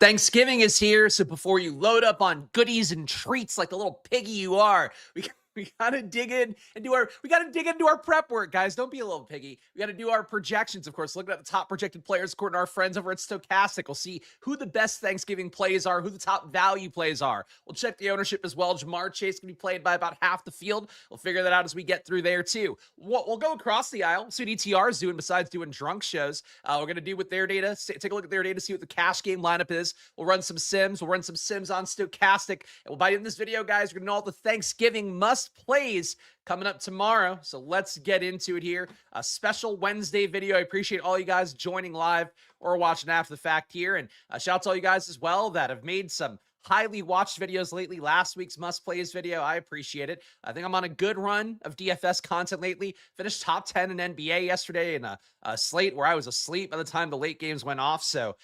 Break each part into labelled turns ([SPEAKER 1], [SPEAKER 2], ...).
[SPEAKER 1] Thanksgiving is here, so before you load up on goodies and treats like the little piggy you are, we gotta dig in and do our prep work, guys. Don't be a little piggy. We gotta do our projections, of course. Looking at the top projected players according to our friends over at Stochastic. We'll see who the best Thanksgiving plays are, who the top value plays are. We'll check the ownership as well. Jamar Chase can be played by about half the field. We'll figure that out as we get through there too. We'll go across the aisle, see what ETR is doing besides doing drunk shows. We're gonna do with their data. Take a look at their data, see what the cash game lineup is. We'll run some sims. We'll run some sims on Stochastic. And by the end of this video, guys, we're gonna know all the Thanksgiving must plays coming up tomorrow. So let's get into it here. A special Wednesday video. I appreciate all you guys joining live or watching after the fact here. And shout out to all you guys as well that have made some highly watched videos lately. Last week's must plays video, I appreciate it. I think I'm on a good run of DFS content lately. Finished top 10 in NBA yesterday in a slate where I was asleep by the time the late games went off. So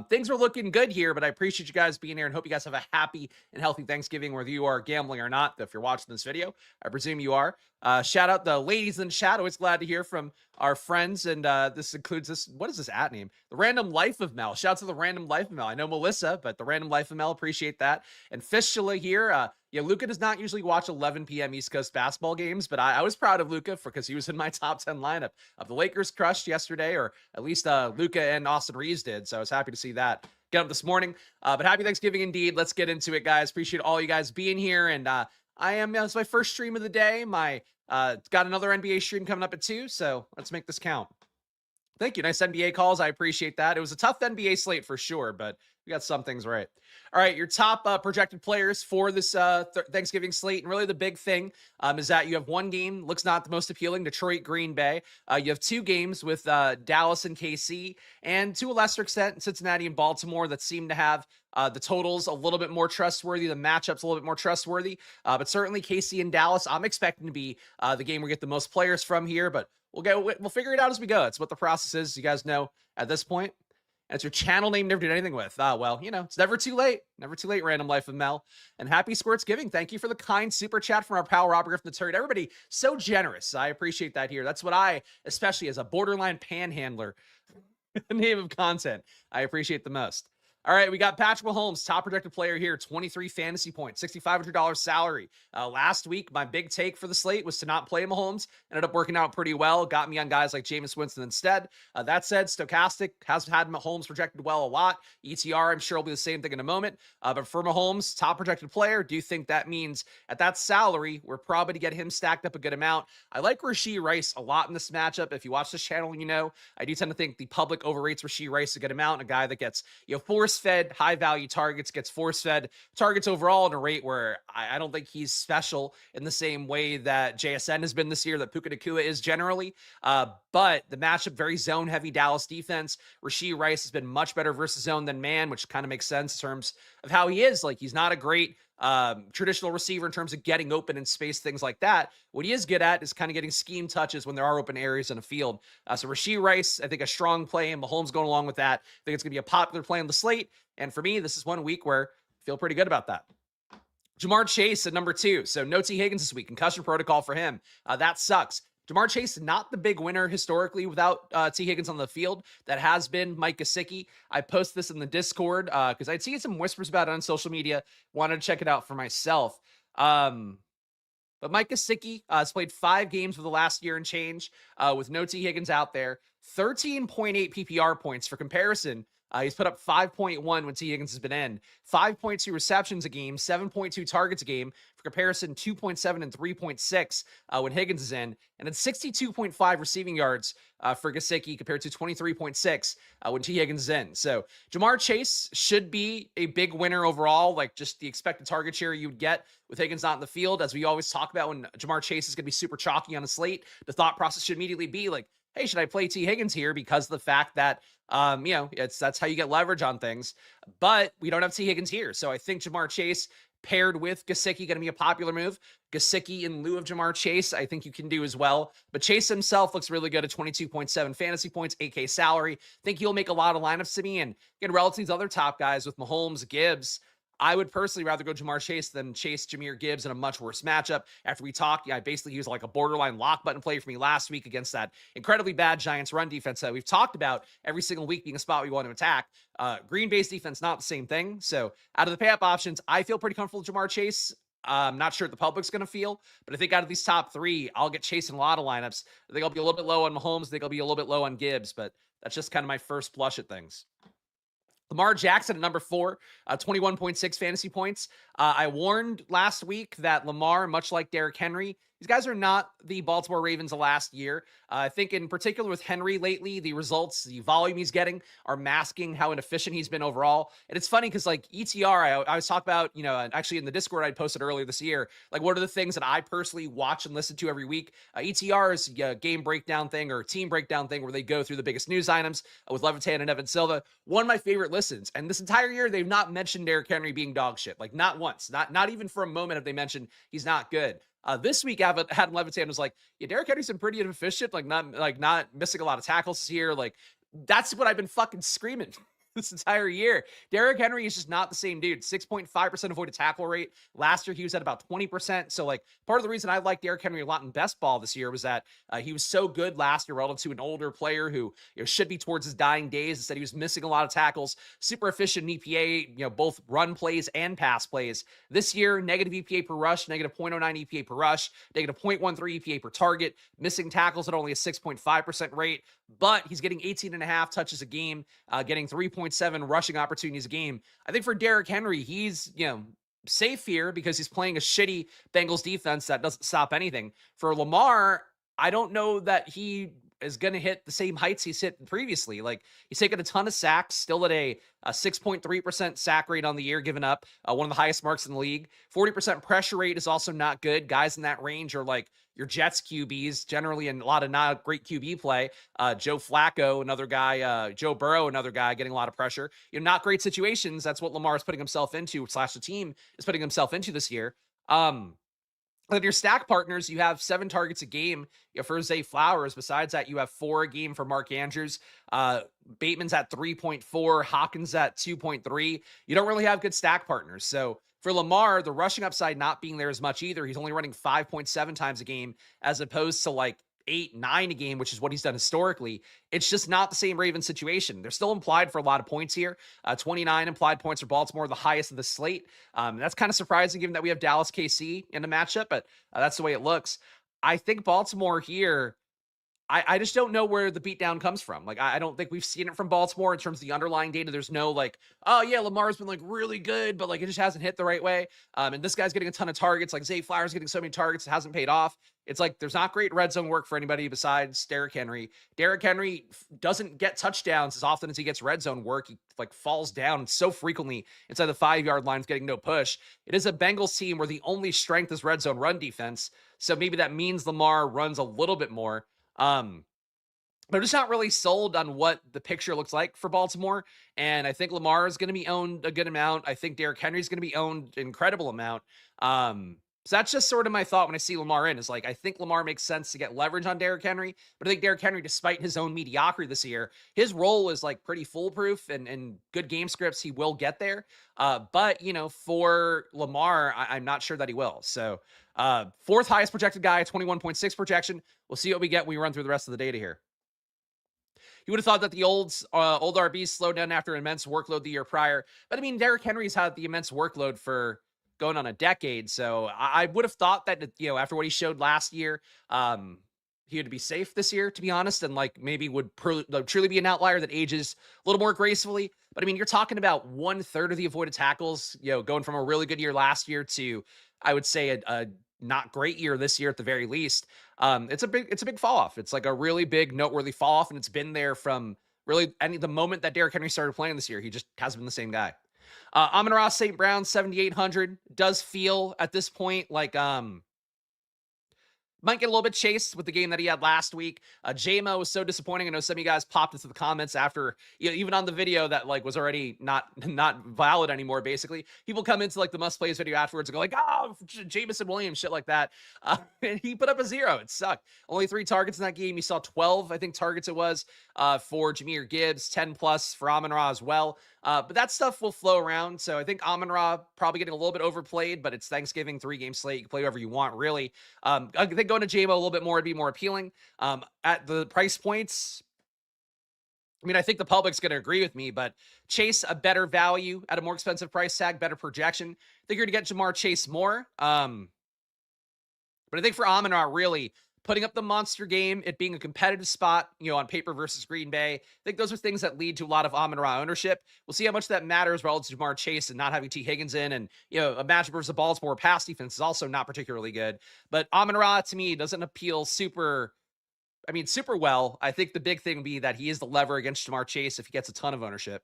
[SPEAKER 1] things are looking good here, but I appreciate you guys being here and hope you guys have a happy and healthy Thanksgiving, whether you are gambling or not. If you're watching this video, I presume you are. Shout out the ladies in the chat. Always glad to hear from our friends. And this includes this. What is this at name? The Random Life of Mel. Shout out to the Random Life of Mel. I know Melissa, but the Random Life of Mel. Appreciate that. And Fistula here. Yeah, Luca does not usually watch 11 p.m. East Coast basketball games, but I was proud of Luca because he was in my top 10 lineup. The Lakers crushed yesterday, or at least Luca and Austin Reeves did. So I was happy to see that get up this morning. But happy Thanksgiving indeed. Let's get into it, guys. Appreciate all you guys being here. And it's my first stream of the day. Got another NBA stream coming up at 2, so let's make this count. Thank you. Nice NBA calls. I appreciate that. It was a tough NBA slate for sure, but we got some things right. All right, your top projected players for this Thanksgiving slate, and really the big thing is that you have one game, looks not the most appealing, Detroit, Green Bay. You have two games with Dallas and KC, and to a lesser extent, Cincinnati and Baltimore that seem to have the totals a little bit more trustworthy, the matchups a little bit more trustworthy, but certainly KC and Dallas, I'm expecting to be the game we get the most players from here, but we'll figure it out as we go. It's what the process is, you guys know at this point. And it's your channel name never did anything with. Well, you know, it's never too late. Never too late, Random Life of Mel. And happy Squirtsgiving. Thank you for the kind super chat from our pal Robert Griffin III. Everybody, so generous. I appreciate that here. That's what I, especially as a borderline panhandler, name of content, I appreciate the most. All right, we got Patrick Mahomes, top projected player here, 23 fantasy points, $6,500 salary. Last week, my big take for the slate was to not play Mahomes. Ended up working out pretty well. Got me on guys like Jameis Winston instead. That said, Stochastic has had Mahomes projected well a lot. ETR, I'm sure, will be the same thing in a moment. But for Mahomes, top projected player, do you think that means at that salary, we're probably to get him stacked up a good amount? I like Rashee Rice a lot in this matchup. If you watch this channel, you know, I do tend to think the public overrates Rashee Rice a good amount. A guy that gets, force-fed high-value targets, gets force-fed targets overall at a rate where I don't think he's special in the same way that JSN has been this year, that Puka Nacua is generally. But the matchup, very zone-heavy Dallas defense. Rashee Rice has been much better versus zone than man, which kind of makes sense in terms of how he is. Like, he's not a great traditional receiver in terms of getting open in space, things like that. What he is good at is kind of getting scheme touches when there are open areas in a field. So Rashee Rice, I think a strong play, and Mahomes going along with that. I think it's going to be a popular play on the slate. And for me, this is one week where I feel pretty good about that. Jamar Chase at number 2. So no T. Higgins this week. Concussion protocol for him. That sucks. Jamar Chase, not the big winner historically without T. Higgins on the field. That has been Mike Gesicki. I post this in the Discord because I'd seen some whispers about it on social media. Wanted to check it out for myself. But Mike Gesicki has played 5 games for the last year and change with no T. Higgins out there. 13.8 PPR points. For comparison, he's put up 5.1 when T. Higgins has been in. 5.2 receptions a game, 7.2 targets a game. For comparison, 2.7 and 3.6 when Higgins is in. And then 62.5 receiving yards for Gesicki compared to 23.6 when T. Higgins is in. So Jamar Chase should be a big winner overall, like just the expected target share you would get with Higgins not in the field. As we always talk about when Jamar Chase is going to be super chalky on a slate, the thought process should immediately be like, hey, should I play T. Higgins here because of the fact that, that's how you get leverage on things. But we don't have T. Higgins here. So I think Jamar Chase paired with Gesicki going to be a popular move. Gesicki in lieu of Jamar Chase, I think you can do as well. But Chase himself looks really good at 22.7 fantasy points, 8K salary. I think he'll make a lot of lineups to me. And again, relative to these other top guys with Mahomes, Gibbs, I would personally rather go Jamar Chase than chase Jahmyr Gibbs in a much worse matchup. After we talked, yeah, I basically used like a borderline lock button play for me last week against that incredibly bad Giants run defense that we've talked about every single week being a spot we want to attack. Green Bay's defense, not the same thing. So out of the pay up options, I feel pretty comfortable with Jamar Chase. I'm not sure what the public's going to feel, but I think out of these top three, I'll get chasing a lot of lineups. I think I'll be a little bit low on Mahomes. I think I'll be a little bit low on Gibbs, but that's just kind of my first blush at things. Lamar Jackson at number 4, 21.6 fantasy points. I warned last week that Lamar, much like Derrick Henry, these guys are not the Baltimore Ravens of last year. I think in particular with Henry lately, the results, the volume he's getting are masking how inefficient he's been overall. And it's funny because like ETR, I was talking about, actually in the Discord I posted earlier this year, like what are the things that I personally watch and listen to every week? ETR is a game breakdown thing or team breakdown thing where they go through the biggest news items with Levitan and Evan Silva. One of my favorite listens. And this entire year, they've not mentioned Derrick Henry being dog shit. Like not once, not even for a moment have they mentioned he's not good. This week, Adam Levitan was like, yeah, Derrick Henry's been pretty efficient, not missing a lot of tackles here. Like, that's what I've been fucking screaming this entire year. Derrick Henry is just not the same dude. 6.5% avoided tackle rate. Last year, he was at about 20%. So, like, part of the reason I like Derrick Henry a lot in best ball this year was that he was so good last year relative to an older player who should be towards his dying days. Instead, he was missing a lot of tackles. Super efficient in EPA, both run plays and pass plays. This year, negative EPA per rush, negative 0.09 EPA per rush, negative 0.13 EPA per target, missing tackles at only a 6.5% rate, but he's getting 18.5 touches a game, getting 3.7 rushing opportunities a game. I think for Derrick Henry, he's, safe here because he's playing a shitty Bengals defense that doesn't stop anything. For Lamar, I don't know that he is going to hit the same heights he's hit previously. Like, he's taken a ton of sacks, still at a 6.3% sack rate on the year given up, one of the highest marks in the league. 40% pressure rate is also not good. Guys in that range are like your Jets QBs, generally in a lot of not great QB play. Joe Flacco, another guy, Joe Burrow, another guy getting a lot of pressure. Not great situations. That's what Lamar is putting himself into, / the team is putting himself into this year. With your stack partners, you have 7 targets a game for Zay Flowers. Besides that, you have 4 a game for Mark Andrews. Bateman's at 3.4, Hawkins at 2.3. You don't really have good stack partners. So for Lamar, the rushing upside not being there as much either. He's only running 5.7 times a game as opposed to like 8, 9 a game, which is what he's done historically. It's just not the same Ravens situation. They're still implied for a lot of points here. 29 implied points for Baltimore, the highest of the slate. That's kind of surprising given that we have Dallas KC in the matchup, but that's the way it looks. I think Baltimore here, I just don't know where the beatdown comes from. Like, I don't think we've seen it from Baltimore in terms of the underlying data. There's no like, oh yeah, Lamar's been like really good, but like it just hasn't hit the right way. And this guy's getting a ton of targets. Like Zay Flowers getting so many targets, it hasn't paid off. It's like there's not great red zone work for anybody besides Derrick Henry. Derrick Henry doesn't get touchdowns as often as he gets red zone work. He like falls down so frequently inside the 5-yard line, getting no push. It is a Bengals team where the only strength is red zone run defense. So maybe that means Lamar runs a little bit more. But I'm just not really sold on what the picture looks like for Baltimore. And I think Lamar is going to be owned a good amount. I think Derrick Henry is going to be owned an incredible amount. So that's just sort of my thought when I see Lamar in, is like, I think Lamar makes sense to get leverage on Derrick Henry, but I think Derrick Henry, despite his own mediocrity this year, his role is like pretty foolproof and good game scripts. He will get there. But for Lamar, I'm not sure that he will. So 4th highest projected guy, 21.6 projection. We'll see what we get when we run through the rest of the data here. You would have thought that the old RBs slowed down after an immense workload the year prior. But I mean, Derrick Henry's had the immense workload for going on a decade. So I would have thought that, after what he showed last year, he would be safe this year, to be honest, and like maybe would truly be an outlier that ages a little more gracefully. But I mean, you're talking about 1/3 of the avoided tackles, going from a really good year last year to, I would say, a not great year this year at the very least. It's a big fall off. It's like a really big noteworthy fall off, and it's been there from really the moment that Derrick Henry started playing this year. He just hasn't been the same guy. Amon-Ra St. Brown, 7,800, does feel at this point like might get a little bit chased with the game that he had last week. JMO was so disappointing. I know some of you guys popped into the comments after, even on the video that like was already not valid anymore. Basically, people come into like the must plays video afterwards and go like, oh, Jameson Williams, shit like that. And he put up a 0. It sucked. Only 3 targets in that game. You saw 12, I think, targets it was for Jahmyr Gibbs, 10 plus for Amon-Ra as well. But that stuff will flow around. So I think Amon-Ra probably getting a little bit overplayed, but it's Thanksgiving, 3-game slate. You can play whoever you want, really. I think going to JMO a little bit more would be more appealing. At the price points, I mean, I think the public's going to agree with me, but Chase, a better value at a more expensive price tag, better projection. I think you're going to get Jamar Chase more. But I think for Amon-Ra, really putting up the monster game, it being a competitive spot, on paper versus Green Bay, I think those are things that lead to a lot of Amon-Ra ownership. We'll see how much that matters relative to Jamar Chase and not having T. Higgins in. And, a matchup versus the Baltimore pass defense is also not particularly good. But Amon-Ra, to me, doesn't appeal super well. I think the big thing would be that he is the lever against Jamar Chase if he gets a ton of ownership.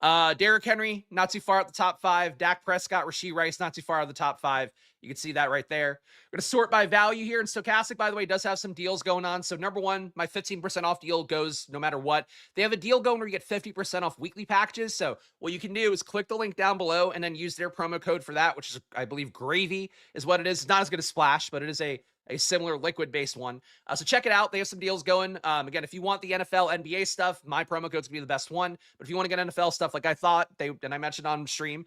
[SPEAKER 1] Derrick Henry, not too far out the top 5. Dak Prescott, Rashee Rice, not too far out of the top 5. You can see that right there. We're going to sort by value here. And Stochastic, by the way, does have some deals going on. So number one, my 15% off deal goes no matter what. They have a deal going where you get 50% off weekly packages. So what you can do is click the link down below and then use their promo code for that, which is, I believe, Gravy is what it is. It's not as good as Splash, but it is a similar liquid-based one. So check it out. They have some deals going. Again, if you want the NFL, NBA stuff, my promo code's going to be the best one. But if you want to get NFL stuff like I thought, and I mentioned on stream,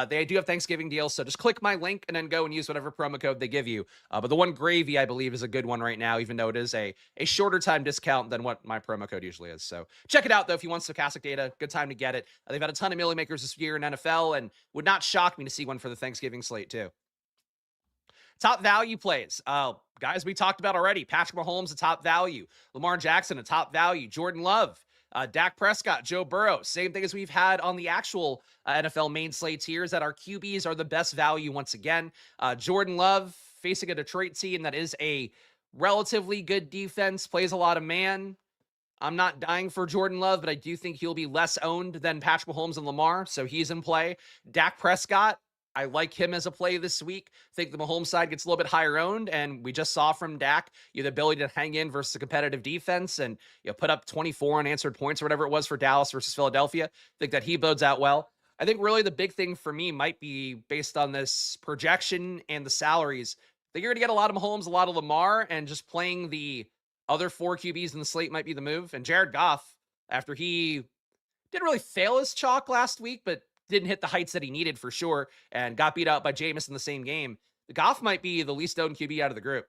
[SPEAKER 1] they do have Thanksgiving deals. So just click my link and then go and use whatever promo code they give you. But the one Gravy, I believe, is a good one right now, even though it is a shorter time discount than what my promo code usually is. So check it out, though, if you want stochastic data. Good time to get it. They've had a ton of milli makers this year in NFL, and would not shock me to see one for the Thanksgiving slate, too. Top value plays. Guys we talked about already. Patrick Mahomes, a top value. Lamar Jackson, a top value. Jordan Love, Dak Prescott, Joe Burrow. Same thing as we've had on the actual NFL main slates here, is that our QBs are the best value once again. Jordan Love facing a Detroit team that is a relatively good defense, plays a lot of man. I'm not dying for Jordan Love, but I do think he'll be less owned than Patrick Mahomes and Lamar, so he's in play. Dak Prescott, I like him as a play this week. I think the Mahomes side gets a little bit higher owned, and we just saw from Dak the ability to hang in versus a competitive defense and put up 24 unanswered points or whatever it was for Dallas versus Philadelphia. I think that he bodes out well. I think really the big thing for me might be based on this projection and the salaries. I think you're going to get a lot of Mahomes, a lot of Lamar, and just playing the other 4 QBs in the slate might be the move. And Jared Goff, after he didn't really fail his chalk last week, but didn't hit the heights that he needed for sure, and got beat out by Jameis in the same game. Goff might be the least owned QB out of the group.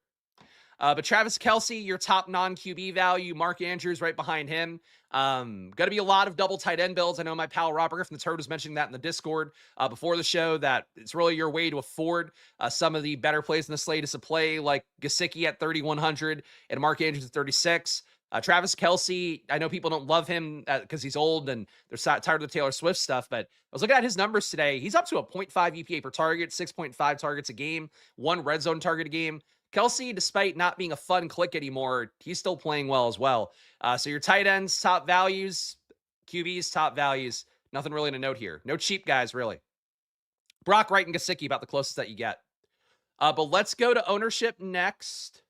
[SPEAKER 1] But Travis Kelce, your top non-QB value. Mark Andrews right behind him. Going to be a lot of double tight end builds. I know my pal Robert Griffin the Turd was mentioning that in the Discord before the show, that it's really your way to afford some of the better plays in the slate is to play like Gesicki at 3,100 and Mark Andrews at 36. Travis Kelce, I know people don't love him because he's old and they're tired of the Taylor Swift stuff, but I was looking at his numbers today. He's up to a 0.5 EPA per target, 6.5 targets a game, 1 red zone target a game. Kelce, despite not being a fun click anymore, he's still playing well as well. So your tight ends, top values, QBs, top values. Nothing really to note here. No cheap guys, really. Brock Wright and Gesicki, about the closest that you get. But let's go to ownership next.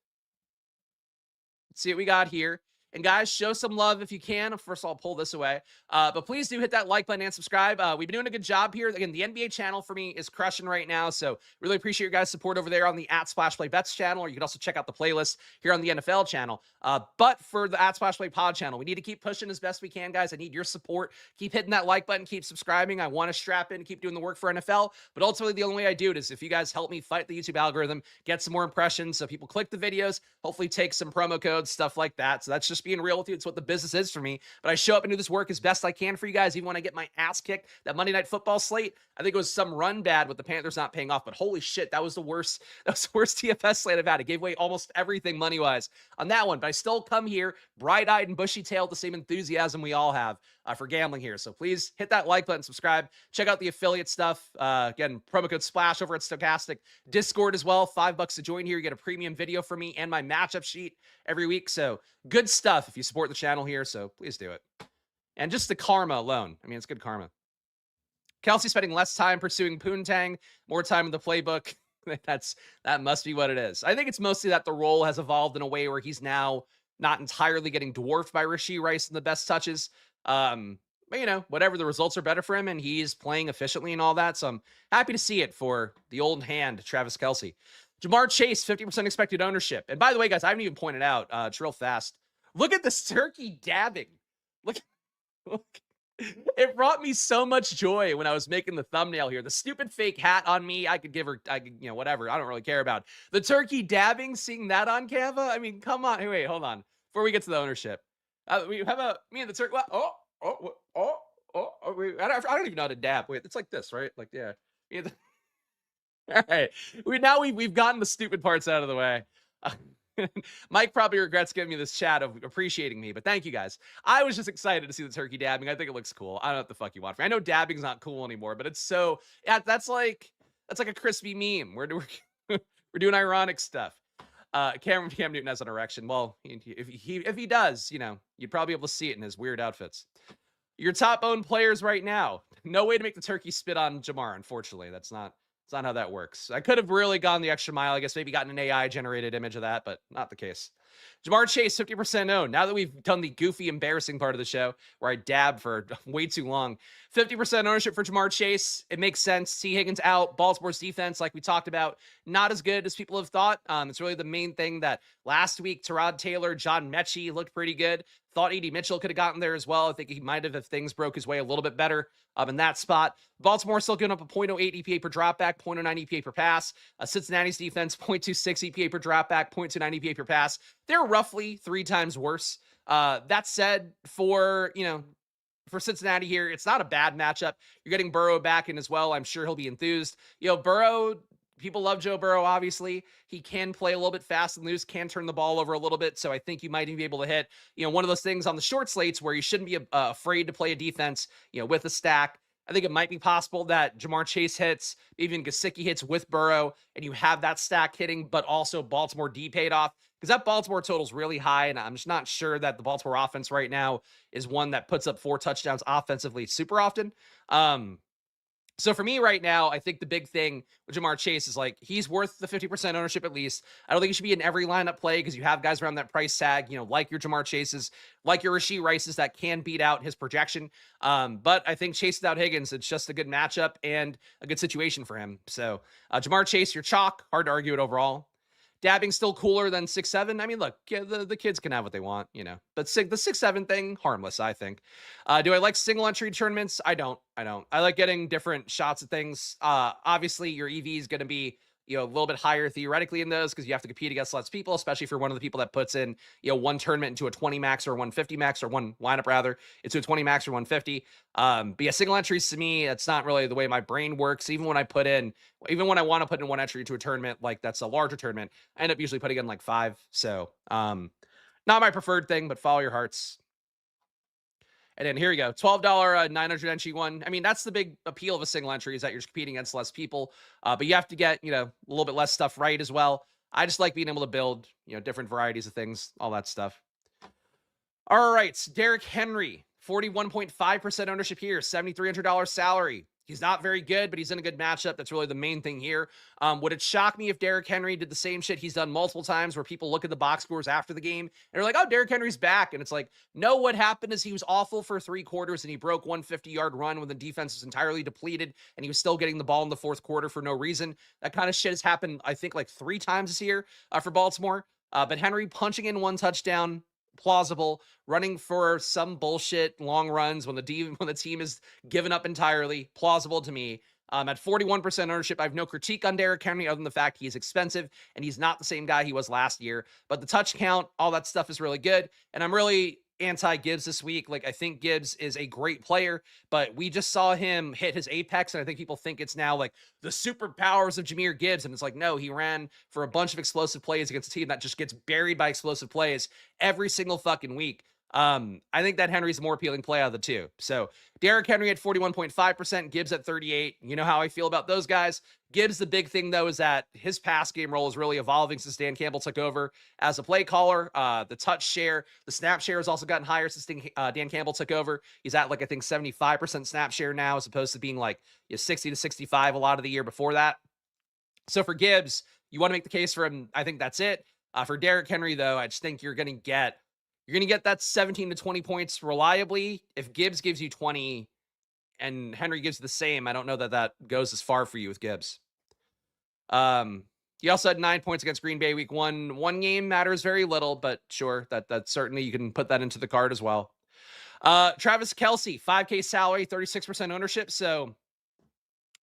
[SPEAKER 1] Let's see what we got here. And guys, show some love if you can. First, I'll pull this away. But please do hit that like button and subscribe. We've been doing a good job here. Again, the NBA channel for me is crushing right now. So really appreciate your guys' support over there on the @SplashPlayBets channel. Or you can also check out the playlist here on the NFL channel. But for the @SplashPlayPod channel, we need to keep pushing as best we can, guys. I need your support. Keep hitting that like button. Keep subscribing. I want to strap in and keep doing the work for NFL. But ultimately, the only way I do it is if you guys help me fight the YouTube algorithm, get some more impressions so people click the videos, hopefully take some promo codes, stuff like that. So that's just being real with you. It's what the business is for me. But I show up and do this work as best I can for you guys, even when I get my ass kicked. That Monday Night Football slate, I think it was some run bad with the Panthers not paying off, but holy shit, that was the worst. That was the worst TFS slate I've had. It gave away almost everything money-wise on that one. But I still come here bright-eyed and bushy-tailed, the same enthusiasm we all have for gambling here. So please hit that like button, subscribe, check out the affiliate stuff. Again, promo code SPLASH over at Stochastic. Discord as well, $5 to join here. You get a premium video from me and my matchup sheet every week. So good stuff if you support the channel here. So please do it. And just the karma alone. I mean, it's good karma. Kelce spending less time pursuing Poontang, more time in the playbook. That must be what it is. I think it's mostly that the role has evolved in a way where he's now not entirely getting dwarfed by Rashee Rice in the best touches. But whatever, the results are better for him and he's playing efficiently and all that. So I'm happy to see it for the old hand, Travis Kelce. Jamar Chase, 50% expected ownership. And by the way, guys, I haven't even pointed out, it's real fast. Look at this turkey dabbing. Look. It brought me so much joy when I was making the thumbnail here. The stupid fake hat on me, I could, whatever. I don't really care about. The turkey dabbing, seeing that on Canva. I mean, come on. Hey, wait, hold on. Before we get to the ownership, we have me and the turkey. I don't even know how to dab. Wait, it's like this, right? Like, yeah. All right. We've gotten the stupid parts out of the way. Mike probably regrets giving me this chat of appreciating me, but thank you guys. I was just excited to see the turkey dabbing. I think it looks cool. I don't know what the fuck you want from me. I know dabbing's not cool anymore, but it's so that's like a crispy meme. We're doing ironic stuff. Cam Newton has an erection. Well, if he does, you'd probably be able to see it in his weird outfits. Your top owned players right now. No way to make the turkey spit on Jamar, unfortunately. It's not how that works. I could have really gone the extra mile. I guess maybe gotten an AI generated image of that, but not the case. Jamar Chase, 50% owned. Now that we've done the goofy, embarrassing part of the show where I dabbed for way too long, 50% ownership for Jamar Chase. It makes sense. T. Higgins out. Baltimore's defense, like we talked about, not as good as people have thought. It's really the main thing that last week, Tyrod Taylor, John Mechie looked pretty good. Thought A.D. Mitchell could have gotten there as well. I think he might have if things broke his way a little bit better in that spot. Baltimore still giving up a 0.08 EPA per dropback, 0.09 EPA per pass. Cincinnati's defense, 0.26 EPA per dropback, 0.29 EPA per pass. They're roughly 3 times worse. That said, for Cincinnati here, it's not a bad matchup. You're getting Burrow back in as well. I'm sure he'll be enthused. Burrow, people love Joe Burrow, obviously. He can play a little bit fast and loose, can turn the ball over a little bit. So I think you might even be able to hit, one of those things on the short slates where you shouldn't be afraid to play a defense, with a stack. I think it might be possible that Jamar Chase hits, even Gesicki hits with Burrow, and you have that stack hitting, but also Baltimore D paid off. Because that Baltimore total is really high, and I'm just not sure that the Baltimore offense right now is one that puts up 4 touchdowns offensively super often. So for me right now, I think the big thing with Jamar Chase is he's worth the 50% ownership at least. I don't think he should be in every lineup play because you have guys around that price tag, like your Jamar Chases, like your Rashee Rices that can beat out his projection. But I think Chase without Higgins, it's just a good matchup and a good situation for him. So Jamar Chase, your chalk, hard to argue it overall. Dabbing still cooler than 6-7. I mean, look, the kids can have what they want, But the 6-7 thing, harmless, I think. Do I like single entry tournaments? I don't. I like getting different shots at things. Obviously, your EV is going to be a little bit higher theoretically in those because you have to compete against less people, especially if you're one of the people that puts in, one tournament into a 20 max or 150 max or one lineup rather into a 20 max or 150. But yeah, single entries to me, that's not really the way my brain works. Even when I want to put in one entry into a tournament, that's a larger tournament, I end up usually putting in 5. So, not my preferred thing, but follow your hearts. And then here you go, $12 900 entry one. I mean, that's the big appeal of a single entry is that you're competing against less people, but you have to get, a little bit less stuff right as well. I just like being able to build, different varieties of things, all that stuff. All right, Derrick Henry, 41.5% ownership here, $7,300 salary. He's not very good, but he's in a good matchup. That's really the main thing here. Would it shock me if Derrick Henry did the same shit he's done multiple times where people look at the box scores after the game and they're like, oh, Derrick Henry's back. And it's like, no, what happened is he was awful for 3 quarters and he broke 150-yard run when the defense was entirely depleted and he was still getting the ball in the 4th quarter for no reason. That kind of shit has happened, I think, 3 times this year for Baltimore. But Henry punching in 1 touchdown, plausible. Running for some bullshit long runs when the team is given up entirely, plausible to me. At 41% ownership, I have no critique on Derrick Henry other than the fact he is expensive and he's not the same guy he was last year. But the touch count, all that stuff is really good. And I'm really anti-Gibbs this week. I think Gibbs is a great player, but we just saw him hit his apex, and I think people think it's now the superpowers of Jahmyr Gibbs, and it's no, he ran for a bunch of explosive plays against a team that just gets buried by explosive plays every single fucking week. I think that Henry's the more appealing play out of the two. So Derrick Henry at 41.5%, Gibbs at 38. You know how I feel about those guys. Gibbs, the big thing though, is that his pass game role is really evolving since Dan Campbell took over as a play caller. The touch share, the snap share has also gotten higher since Dan Campbell took over. He's at I think 75% snap share now, as opposed to being 60 to 65 a lot of the year before that. So for Gibbs, you want to make the case for him. I think that's it. For Derrick Henry though, I just think you're going to get that 17 to 20 points reliably. If Gibbs gives you 20 and Henry gives the same, I don't know that goes as far for you with Gibbs. He also had 9 points against Green Bay week 1. One game matters very little, but sure, that certainly you can put that into the card as well. Travis Kelce, 5K salary, 36% ownership. So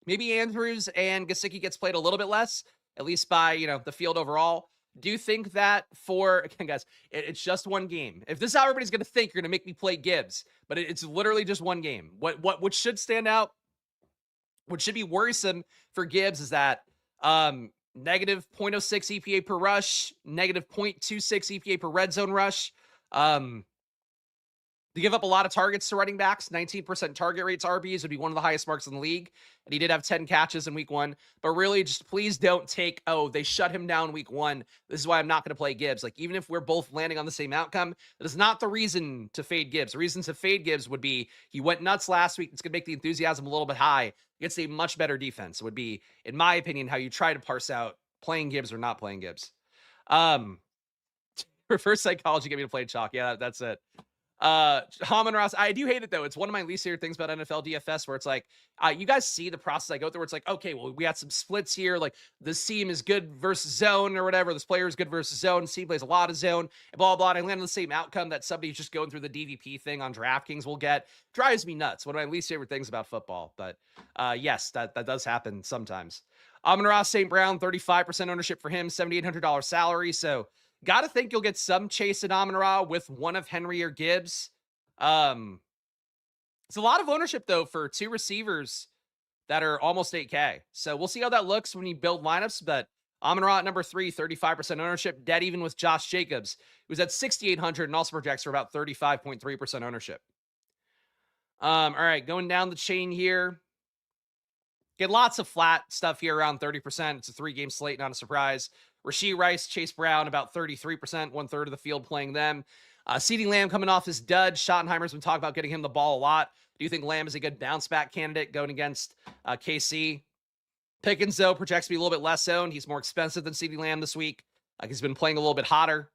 [SPEAKER 1] maybe Andrews and Gesicki gets played a little bit less, at least by, the field overall. Do you think that again, guys, it's just one game. If this is how everybody's going to think, you're going to make me play Gibbs, but it's literally just one game. What should stand out, what should be worrisome for Gibbs is that negative 0.06 EPA per rush, negative 0.26 EPA per red zone rush. They give up a lot of targets to running backs. 19% target rates, RBs would be one of the highest marks in the league. And he did have 10 catches in week 1. But really, just please don't take, they shut him down week 1. This is why I'm not going to play Gibbs. Like, even if we're both landing on the same outcome, that is not the reason to fade Gibbs. The reason to fade Gibbs would be he went nuts last week. It's going to make the enthusiasm a little bit high against a much better defense. It would be, in my opinion, how you try to parse out playing Gibbs or not playing Gibbs. Reverse psychology get me to play chalk. Yeah, that's it. Hamon Ross, I do hate it though. It's one of my least favorite things about NFL DFS where it's like, you guys see the process I go through where it's like, okay, well, we got some splits here. Like this team is good versus zone or whatever. This player is good versus zone. This team plays a lot of zone and blah, blah, blah. And I land on the same outcome that somebody just going through the DVP thing on DraftKings will get. Drives me nuts. One of my least favorite things about football. But yes, that does happen sometimes. Amon-Ra St. Brown, 35% ownership for him, $7,800 salary. So got to think you'll get some chase in Amon-Ra with one of Henry or Gibbs. It's a lot of ownership, though, for two receivers that are almost 8K. So we'll see how that looks when you build lineups. But Amon-Ra at number 3, 35% ownership, dead even with Josh Jacobs, who's at 6,800 and also projects for about 35.3% ownership. All right, going down the chain here. Get lots of flat stuff here around 30%. It's a 3-game slate, not a surprise. Rashee Rice, Chase Brown, about 33%, 1/3 of the field playing them. CeeDee Lamb coming off his dud. Schottenheimer's been talking about getting him the ball a lot. Do you think Lamb is a good bounce back candidate going against KC? Pickens, though, projects to be a little bit less owned. He's more expensive than CeeDee Lamb this week. He's been playing a little bit hotter.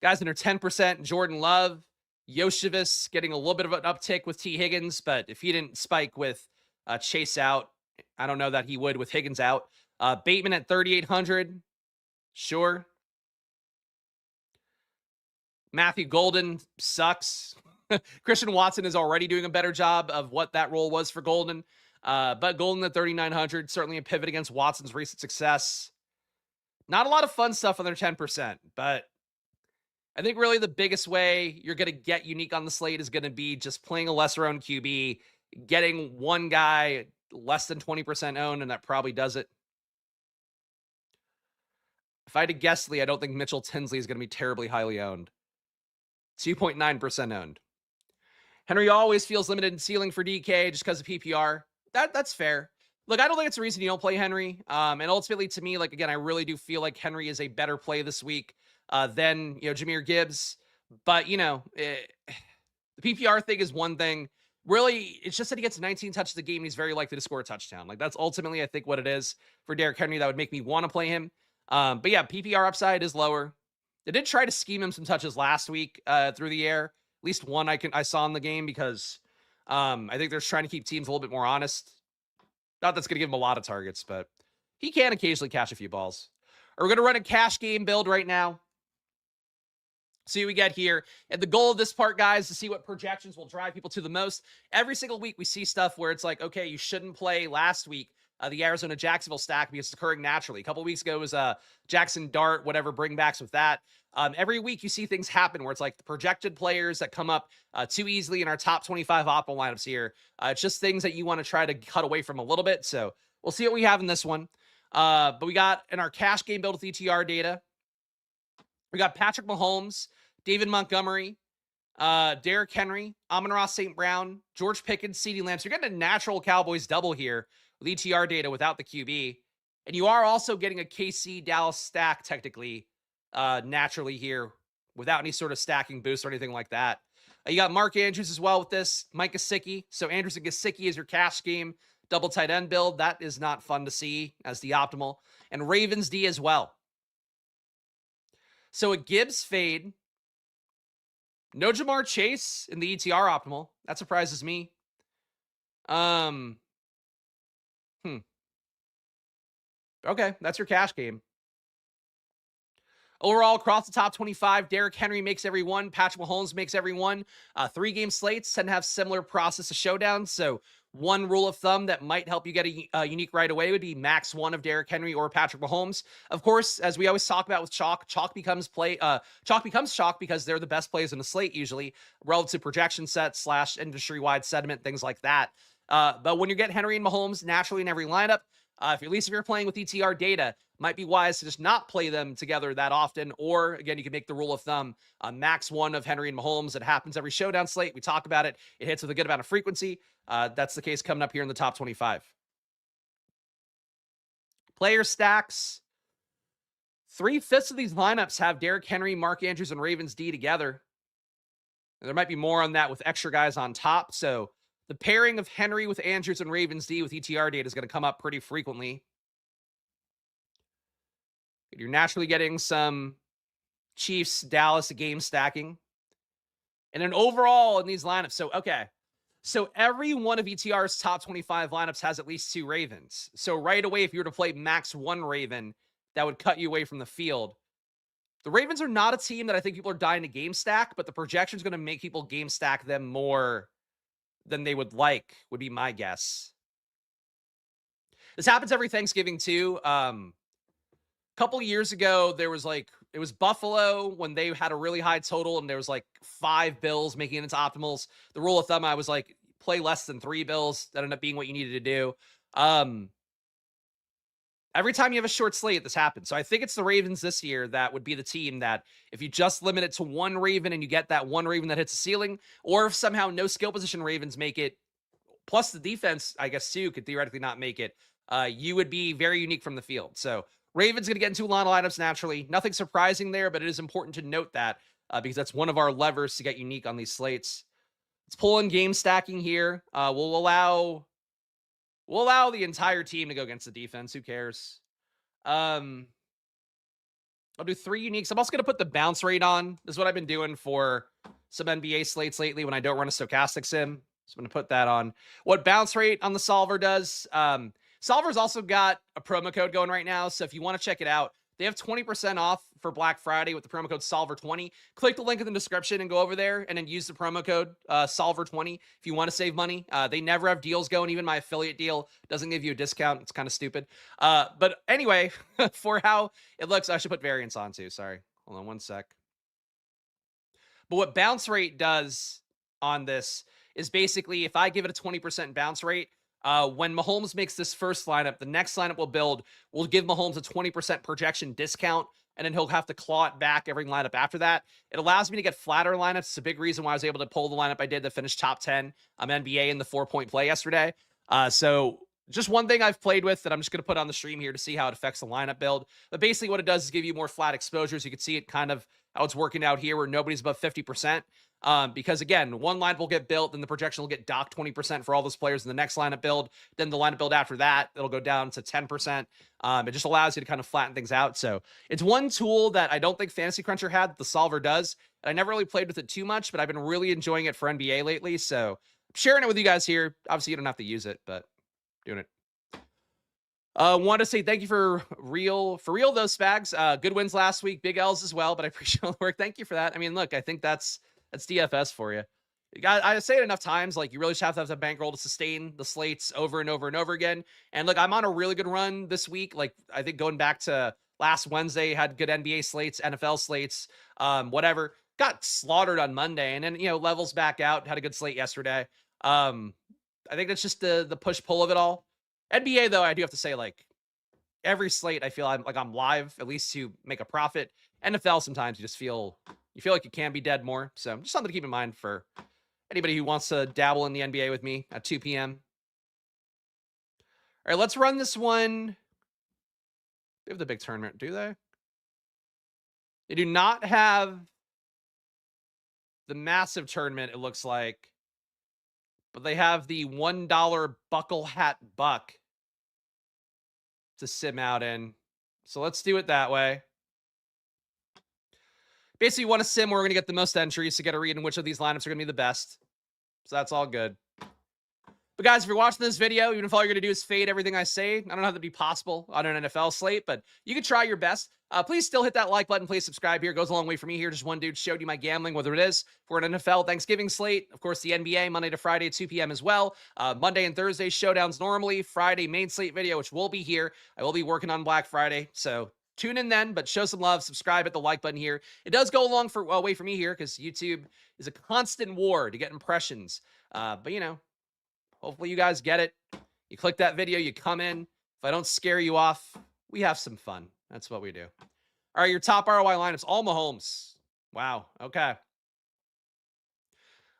[SPEAKER 1] Guys under 10%, Jordan Love. Yoshivas getting a little bit of an uptick with T. Higgins, but if he didn't spike with Chase out, I don't know that he would with Higgins out. Bateman at 3,800. Sure. Matthew Golden sucks. Christian Watson is already doing a better job of what that role was for Golden. But Golden at 3,900, certainly a pivot against Watson's recent success. Not a lot of fun stuff on their 10%, but I think really the biggest way you're going to get unique on the slate is going to be just playing a lesser owned QB, getting one guy less than 20% owned, and that probably does it. If I had to guess, Lee, I don't think Mitchell Tinsley is going to be terribly highly owned. 2.9% owned. Henry always feels limited in ceiling for DK just because of PPR. That's fair. Look, I don't think it's a reason you don't play Henry. And ultimately, to me, like, again, I really do feel like Henry is a better play this week than, Jahmyr Gibbs. But, the PPR thing is one thing. Really, it's just that he gets 19 touches a game and he's very likely to score a touchdown. Like, that's ultimately, I think, what it is for Derrick Henry that would make me want to play him. But yeah, PPR upside is lower. They did try to scheme him some touches last week through the air. At least one I saw in the game because I think they're trying to keep teams a little bit more honest. Not that's going to give him a lot of targets, but he can occasionally catch a few balls. We're going to run a cash game build right now. See what we get here. And the goal of this part, guys, is to see what projections will drive people to the most. Every single week we see stuff where it's like, okay, you shouldn't play last week the Arizona-Jacksonville stack because it's occurring naturally. A couple weeks ago was Jackson Dart, whatever, bringbacks with that. Every week you see things happen where it's like the projected players that come up too easily in our top 25 optimal lineups here. It's just things that you want to try to cut away from a little bit. So we'll see what we have in this one. But we got in our cash game build with ETR data, we got Patrick Mahomes, David Montgomery, Derrick Henry, Amon-Ra St. Brown, George Pickens, CeeDee Lamb. So you're getting a natural Cowboys double here with ETR data without the QB. And you are also getting a KC Dallas stack technically naturally here without any sort of stacking boost or anything like that. You got Mark Andrews as well with this, Mike Gesicki. So Andrews and Gesicki is your cash game double tight end build. That is not fun to see as the optimal. And Ravens D as well. So a Gibbs fade. No Jamar Chase in the ETR optimal. That surprises me. Okay, that's your cash game. Overall, across the top 25, Derrick Henry makes every one. Patrick Mahomes makes every one. 3-game slates tend to have similar process of showdowns. So one rule of thumb that might help you get a unique right away would be max one of Derrick Henry or Patrick Mahomes. Of course, as we always talk about with chalk becomes chalk because they're the best plays in the slate usually relative to projection sets / industry-wide sentiment, things like that. But when you get Henry and Mahomes naturally in every lineup, at least if you're playing with ETR data, might be wise to just not play them together that often. Or again, you can make the rule of thumb, max one of Henry and Mahomes. It happens every showdown slate. We talk about it. It hits with a good amount of frequency. That's the case coming up here in the top 25. Player stacks. 3/5 of these lineups have Derrick Henry, Mark Andrews, and Ravens D together. And there might be more on that with extra guys on top. So the pairing of Henry with Andrews and Ravens D with ETR data is going to come up pretty frequently. You're naturally getting some Chiefs, Dallas game stacking. And then overall in these lineups, so every one of ETR's top 25 lineups has at least 2 Ravens. So right away, if you were to play max 1 Raven, that would cut you away from the field. The Ravens are not a team that I think people are dying to game stack, but the projection is going to make people game stack them more than they would like, would be my guess. This happens every Thanksgiving too. Couple years ago, it was Buffalo when they had a really high total and there was 5 Bills making it into optimals. The rule of thumb, I was play less than 3 Bills. That ended up being what you needed to do. Every time you have a short slate, this happens. So I think it's the Ravens this year that would be the team that if you just limit it to 1 Raven and you get that 1 Raven that hits the ceiling, or if somehow no skill position Ravens make it, plus the defense, I guess too, could theoretically not make it, you would be very unique from the field. So Ravens going to get into a lot of lineups naturally. Nothing surprising there, but it is important to note that because that's one of our levers to get unique on these slates. Let's pull in game stacking here. We'll allow the entire team to go against the defense. Who cares? I'll do 3 uniques. I'm also going to put the bounce rate on. This is what I've been doing for some NBA slates lately when I don't run a stochastic sim. So I'm going to put that on. What bounce rate on the solver does, Solver's also got a promo code going right now, so if you want to check it out, they have 20% off for Black Friday with the promo code SOLVER20. Click the link in the description and go over there and then use the promo code SOLVER20 if you want to save money. They never have deals going. Even my affiliate deal doesn't give you a discount. It's kind of stupid. But anyway, for how it looks, I should put variance on too. Sorry. Hold on one sec. But what bounce rate does on this is basically if I give it a 20% bounce rate, when Mahomes makes this first lineup, the next lineup we'll give Mahomes a 20% projection discount, and then he'll have to claw it back every lineup after that. It allows me to get flatter lineups. It's a big reason why I was able to pull the lineup I did that finished top 10 NBA in the 4-point play yesterday. So just one thing I've played with that I'm just going to put on the stream here to see how it affects the lineup build. But basically what it does is give you more flat exposures. You can see it kind of how it's working out here where nobody's above 50%. Because again, one lineup will get built, then the projection will get docked 20% for all those players in the next lineup build. Then the lineup build after that, it'll go down to 10%. It just allows you to kind of flatten things out. So it's one tool that I don't think Fantasy Cruncher had that the solver does. And I never really played with it too much, but I've been really enjoying it for NBA lately. So I'm sharing it with you guys here. Obviously you don't have to use it, but doing it. Want to say thank you for real though, Spags. Good wins last week, big L's as well, but I appreciate all the work. Thank you for that. I mean, look, I think that's DFS for you. I say it enough times, you really just have to have a bankroll to sustain the slates over and over and over again. And look, I'm on a really good run this week. I think going back to last Wednesday, had good NBA slates, NFL slates, whatever. Got slaughtered on Monday, and then levels back out. Had a good slate yesterday. I think that's just the push pull of it all. NBA though, I do have to say, every slate, I feel I'm live at least to make a profit. NFL sometimes you feel like you can be dead more. So just something to keep in mind for anybody who wants to dabble in the NBA with me at 2 p.m. All right, let's run this one. They have the big tournament, do they? They do not have the massive tournament, it looks like. But they have the $1 buckle hat buck to sim out in. So let's do it that way. Basically, you want to sim where we're going to get the most entries to get a read in which of these lineups are going to be the best. So that's all good. But guys, if you're watching this video, even if all you're going to do is fade everything I say, I don't know how that'd be possible on an NFL slate, but you could try your best. Please still hit that like button. Please subscribe here. It goes a long way for me here. Just one dude showed you my gambling, whether it is for an NFL Thanksgiving slate. Of course, the NBA, Monday to Friday at 2 p.m. as well. Monday and Thursday showdowns normally. Friday, main slate video, which will be here. I will be working on Black Friday. So tune in then, but show some love. Subscribe at the like button here. It does go a long way for me here because YouTube is a constant war to get impressions. But, you know, hopefully you guys get it. You click that video, you come in. If I don't scare you off, we have some fun. That's what we do. All right, your top ROI lineups, all Mahomes. Wow, okay.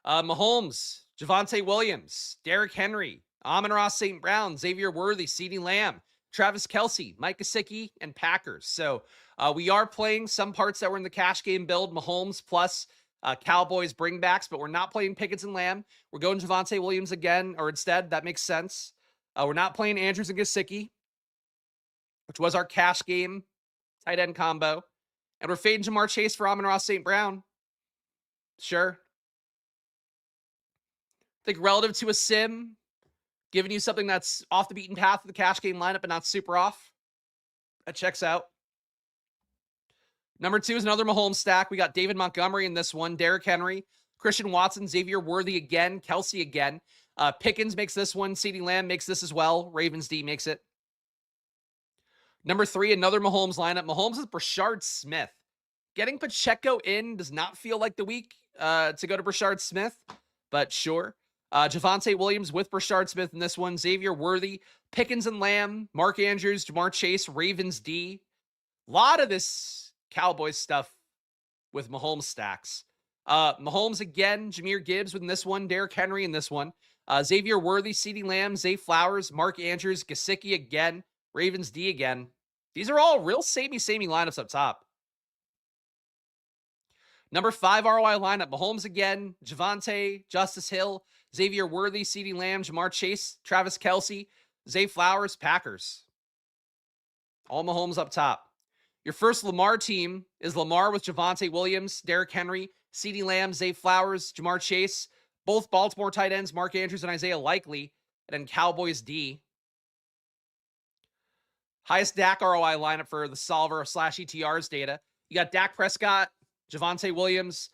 [SPEAKER 1] Mahomes, Javonte Williams, Derrick Henry, Amon-Ra St. Brown, Xavier Worthy, CeeDee Lamb, Travis Kelce, Mike Gesicki, and Packers. So we are playing some parts that were in the cash game build, Mahomes plus Cowboys bringbacks, but we're not playing Pickens and Lamb. We're going Javonte Williams again, or instead. That makes sense. We're not playing Andrews and Gesicki, which was our cash game tight end combo. And we're fading Jamar Chase for Amon-Ra St. Brown. Sure. I think relative to a sim, giving you something that's off the beaten path of the cash game lineup, but not super off. That checks out. Number 2 is another Mahomes stack. We got David Montgomery in this one, Derrick Henry, Christian Watson, Xavier Worthy again, Kelce again. Pickens makes this one. CeeDee Lamb makes this as well. Ravens D makes it. Number 3, another Mahomes lineup. Mahomes is Brashard Smith. Getting Pacheco in does not feel like the week to go to Brashard Smith, but sure. Javonte Williams with Brashard Smith in this one. Xavier Worthy, Pickens and Lamb, Mark Andrews, Jamar Chase, Ravens D. A lot of this Cowboys stuff with Mahomes stacks. Mahomes again, Jahmyr Gibbs with this one, Derrick Henry in this one. Xavier Worthy, CeeDee Lamb, Zay Flowers, Mark Andrews, Gesicki again, Ravens D again. These are all real samey lineups up top. Number 5 ROI lineup, Mahomes again, Javonte, Justice Hill, Xavier Worthy, CeeDee Lamb, Jamar Chase, Travis Kelce, Zay Flowers, Packers. All Mahomes up top. Your first Lamar team is Lamar with Javonte Williams, Derrick Henry, CeeDee Lamb, Zay Flowers, Jamar Chase, both Baltimore tight ends, Mark Andrews and Isaiah Likely, and then Cowboys D. Highest Dak ROI lineup for the Solver / ETRs data. You got Dak Prescott, Javonte Williams,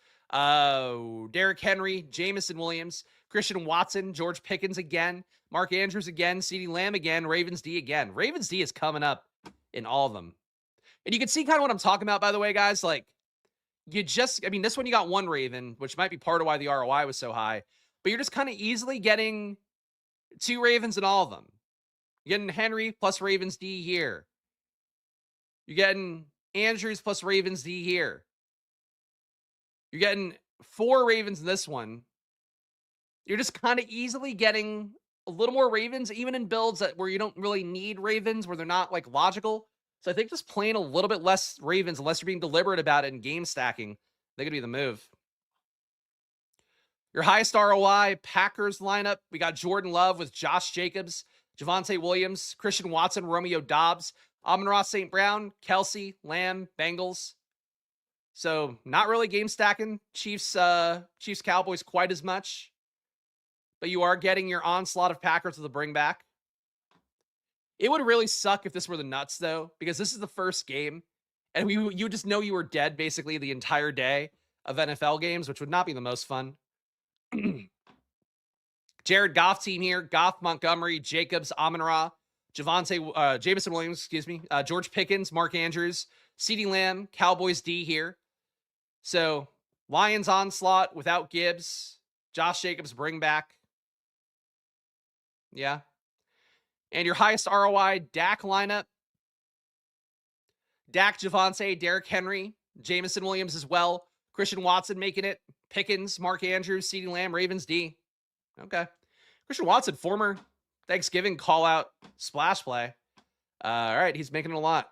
[SPEAKER 1] Derrick Henry, Jameson Williams, Christian Watson, George Pickens again, Mark Andrews again, CeeDee Lamb again, Ravens D again. Ravens D is coming up in all of them. And you can see kind of what I'm talking about, by the way, guys. Like, this one you got one Raven, which might be part of why the ROI was so high, but you're just kind of easily getting 2 Ravens in all of them. You're getting Henry plus Ravens D here. You're getting Andrews plus Ravens D here. You're getting 4 Ravens in this one. You're just kind of easily getting a little more Ravens, even in builds where you don't really need Ravens, where they're not like logical. So I think just playing a little bit less Ravens, unless you're being deliberate about it in game stacking, they're going to be the move. Your highest ROI Packers lineup, we got Jordan Love with Josh Jacobs, Javonte Williams, Christian Watson, Romeo Doubs, Amon-Ra St. Brown, Kelce, Lamb, Bengals. So not really game stacking Chiefs Cowboys quite as much, but you are getting your onslaught of Packers with a bring back. It would really suck if this were the nuts, though, because this is the first game, and you just know you were dead basically the entire day of NFL games, which would not be the most fun. Jared Goff team here: Goff, Montgomery, Jacobs, Amon-Ra, Jameson Williams, George Pickens, Mark Andrews, CeeDee Lamb, Cowboys D here. So Lions onslaught without Gibbs, Josh Jacobs bring back. Yeah. And your highest ROI Dak lineup: Dak, Javonte, Derrick Henry, Jameson Williams as well, Christian Watson making it, Pickens, Mark Andrews, CeeDee Lamb, Ravens D. Okay. Christian Watson, former Thanksgiving call-out splash play. All right, he's making it a lot.